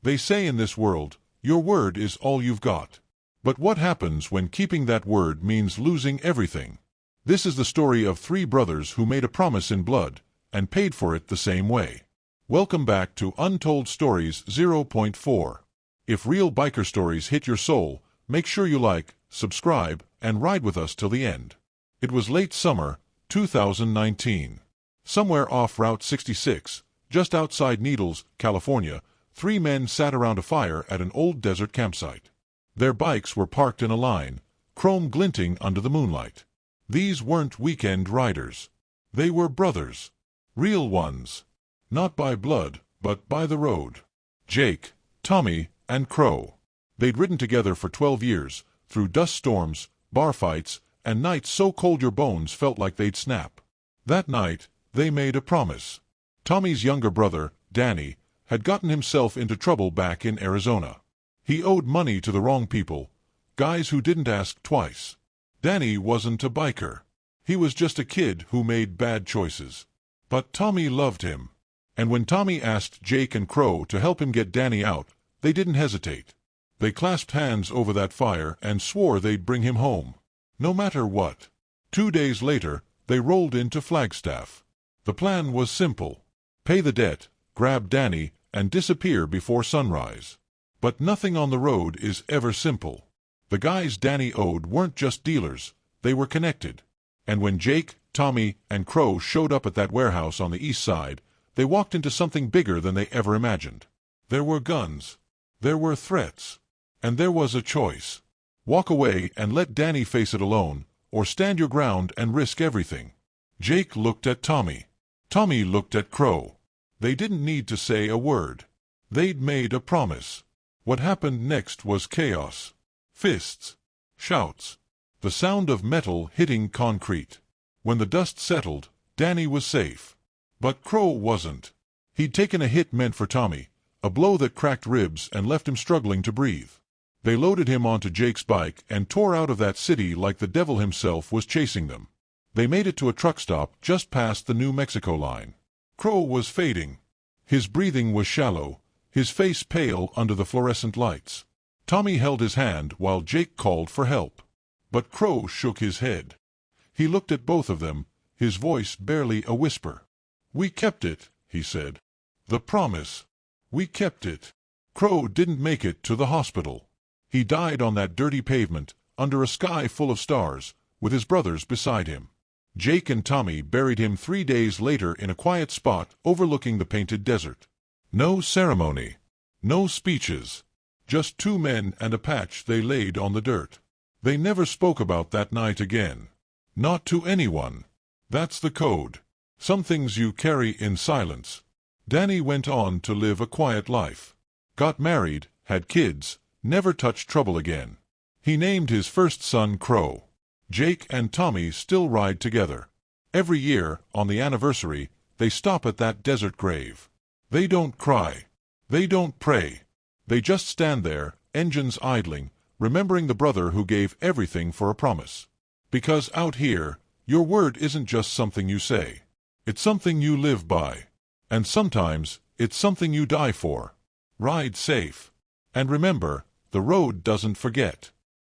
They say in this world, your word is all you've got. But what happens when keeping that word means losing everything? This is the story of three brothers who made a promise in blood, and paid for it the same way. Welcome back to Untold Stories 0.4. If real biker stories hit your soul, make sure you like, subscribe, and ride with us till the end. It was late summer, 2019. Somewhere off Route 66, just outside Needles, California, three men sat around a fire at an old desert campsite. Their bikes were parked in a line, chrome glinting under the moonlight. These weren't weekend riders. They were brothers. Real ones. Not by blood, but by the road. Jake, Tommy, and Crow. They'd ridden together for 12 years, through dust storms, bar fights, and nights so cold your bones felt like they'd snap. That night, they made a promise. Tommy's younger brother, Danny, had gotten himself into trouble back in Arizona. He owed money to the wrong people, guys who didn't ask twice. Danny wasn't a biker. He was just a kid who made bad choices. But Tommy loved him. And when Tommy asked Jake and Crow to help him get Danny out, they didn't hesitate. They clasped hands over that fire and swore they'd bring him home. No matter what. 2 days later, they rolled into Flagstaff. The plan was simple. Pay the debt, grab Danny, and disappear before sunrise. But nothing on the road is ever simple. The guys Danny owed weren't just dealers, they were connected. And when Jake, Tommy, and Crow showed up at that warehouse on the east side, they walked into something bigger than they ever imagined. There were guns. There were threats. And there was a choice. Walk away and let Danny face it alone, or stand your ground and risk everything. Jake looked at Tommy. Tommy looked at Crow. They didn't need to say a word. They'd made a promise. What happened next was chaos. Fists. Shouts. The sound of metal hitting concrete. When the dust settled, Danny was safe. But Crow wasn't. He'd taken a hit meant for Tommy, a blow that cracked ribs and left him struggling to breathe. They loaded him onto Jake's bike and tore out of that city like the devil himself was chasing them. They made it to a truck stop just past the New Mexico line. Crow was fading. His breathing was shallow, his face pale under the fluorescent lights. Tommy held his hand while Jake called for help. But Crow shook his head. He looked at both of them, his voice barely a whisper. "We kept it," he said. "The promise. We kept it." Crow didn't make it to the hospital. He died on that dirty pavement, under a sky full of stars, with his brothers beside him. Jake and Tommy buried him 3 days later in a quiet spot overlooking the painted desert. No ceremony. No speeches. Just 2 men and a patch they laid on the dirt. They never spoke about that night again. Not to anyone. That's the code. Some things you carry in silence. Danny went on to live a quiet life. Got married, had kids, never touched trouble again. He named his first son Crow. Jake and Tommy still ride together. Every year, on the anniversary, they stop at that desert grave. They don't cry. They don't pray. They just stand there, engines idling, remembering the brother who gave everything for a promise. Because out here, your word isn't just something you say. It's something you live by. And sometimes, it's something you die for. Ride safe. And remember, the road doesn't forget.